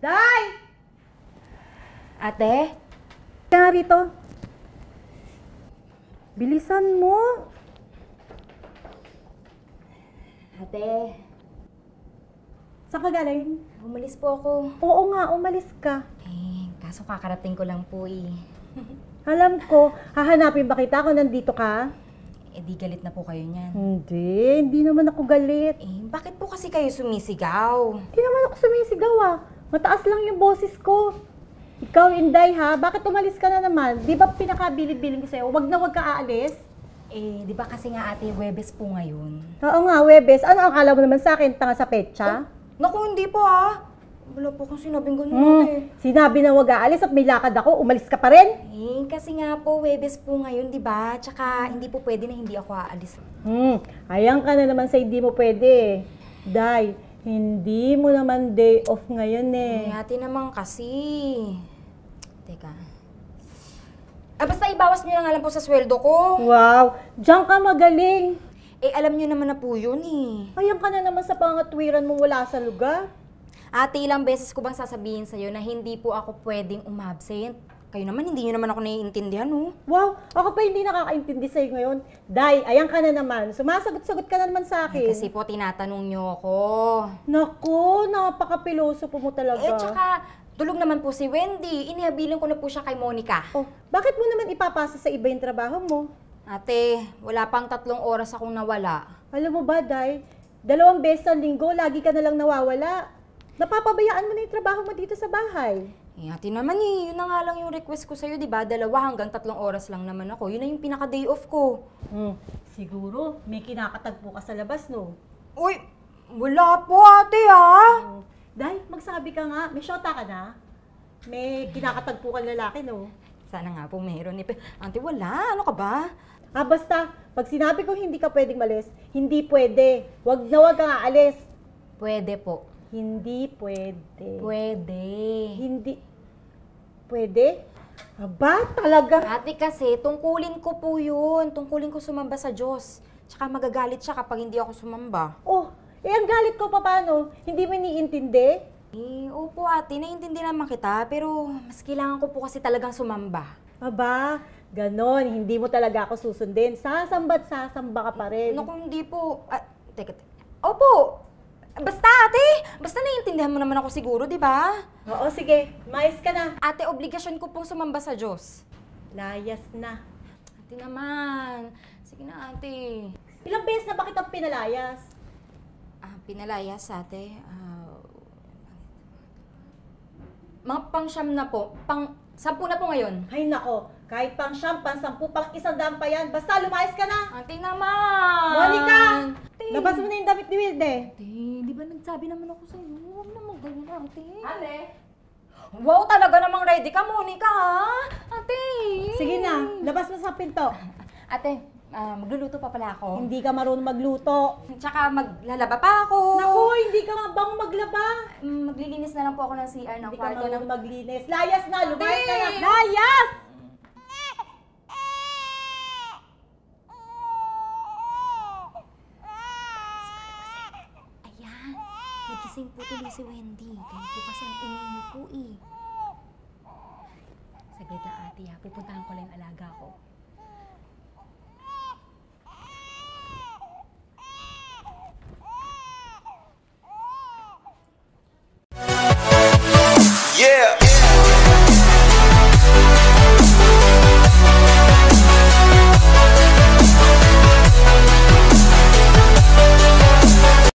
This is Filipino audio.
Day! Ate? Kaya rito. Bilisan mo. Ate, Saan ka galing? umalis po ako. Oo nga, umalis ka. Kaso kakarating ko lang po eh. Alam ko, hahanapin ba kita kung nandito ka? Di galit na po kayo niyan. Hindi naman ako galit. Bakit po kasi kayo sumisigaw? Hindi naman ako sumisigaw ah. Mataas lang yung boses ko. Ikaw, Inday ha, bakit umalis ka na naman? Di ba pinakabilib-biling ko sa'yo, wag na wag ka aalis? Di ba kasi nga ate, Huwebes po ngayon? Oo nga, Webes. Ano ang akala mo naman sa akin? Tanga sa petsa? Naku, hindi po ah. Wala po kung sinabing ganun ate. Sinabi na wag aalis at may lakad ako, umalis ka pa rin? Kasi nga po, Huwebes po ngayon, di ba? Tsaka hindi po pwede na hindi ako aalis. Ayan ka na naman sa hindi mo pwede. Day, hindi mo naman day off ngayon eh. Ate naman kasi. Teka. Basta ibawas niyo na nga lang po sa sweldo ko. Wow, diyan ka magaling. Alam niyo naman na po yun eh. Ayan ka na naman sa pangatwiran mo wala sa lugar. Ate, ilang beses ko bang sasabihin sa'yo na hindi po ako pwedeng umabsent? Kayo naman, hindi niyo naman ako naiintindihan, no? Wow, ako pa hindi nakakaintindi sa'yo ngayon. Day, ayan ka na naman. Sumasagot-sagot ka na naman sa akin. Kasi po, tinatanong niyo ako. Naku, napaka-piloso po mo talaga. Tsaka, tulog naman po si Wendy. Inihabilin ko na po siya kay Monica. Oh, bakit mo naman ipapasa sa iba yung trabaho mo? Ate, wala pang 3 oras akong nawala. Alam mo ba, Day? 2 beses sa linggo, lagi ka na lang nawawala. Napapabayaan mo na yung trabaho mo dito sa bahay. Ate naman yun na nga lang yung request ko sa'yo, di ba? 2 hanggang 3 oras lang naman ako. Yun na yung pinaka-day off ko. Siguro, may kinakatagpo ka sa labas, no? Uy, wala po ate ah! Day, magsabi ka nga, may shota ka na? May kinakatagpo kang lalaki, no? Sana nga po meron. Ate, wala. Ano ka ba? Basta, pag sinabi ko hindi ka pwedeng malis, hindi pwede. Wag na wag kang aalis. Pwede po. Hindi pwede. Pwede. Hindi. Pwede? Aba, talaga. Ate kasi, tungkulin ko po yun. Tungkulin ko sumamba sa Diyos. Tsaka magagalit siya kapag hindi ako sumamba. Oh, ang galit ko paano? Hindi mo iniintindi? Opo ate, naiintindihan naman kita. Pero mas kailangan ko po kasi talagang sumamba. Aba, ganon. Hindi mo talaga ako susundin. Sasamba't sasamba ka pa rin. Naku, hindi po. Teka. Opo! Basta ate! Basta naiintindihan mo naman ako siguro, di ba? Oo, sige. Mais ka na. Ate, obligasyon ko pong sumamba sa Diyos. Layas na. Ate naman. Sige na ate. Ilang beses na ba kitang pinalayas? Pinalayas ate. Mga pang-siyam na po. Pang-10 na po ngayon. Ay nako, kahit pang siyam, pang 10, pang 100 pa yan. Basta lumayas ka na. Ate naman! Monica! Ate! Labas mo na yung damit ni Wilde. Ate, di ba nagsabi naman ako sa'yo? Huwag naman ganyan, ate. Ale? Wow, talaga namang ready ka, Monica, ha? Ate! Sige na, labas mo sa pinto. Ate, magluluto pa pala ako. Hindi ka marunong magluto. Tsaka maglalaba pa ako. Naku, hindi ka nga bang maglaba? Maglilinis na lang po ako ng CR ng Hindi ka kwarto marunong ng... maglinis. Layas na, lumayas ka na. Ate! Layas! Ayan, nagising po tuloy si Wendy. Kaya po kasi ang ingay niyo po eh. Saglit lang ate ha, pupuntahan ko lang yung alaga ko.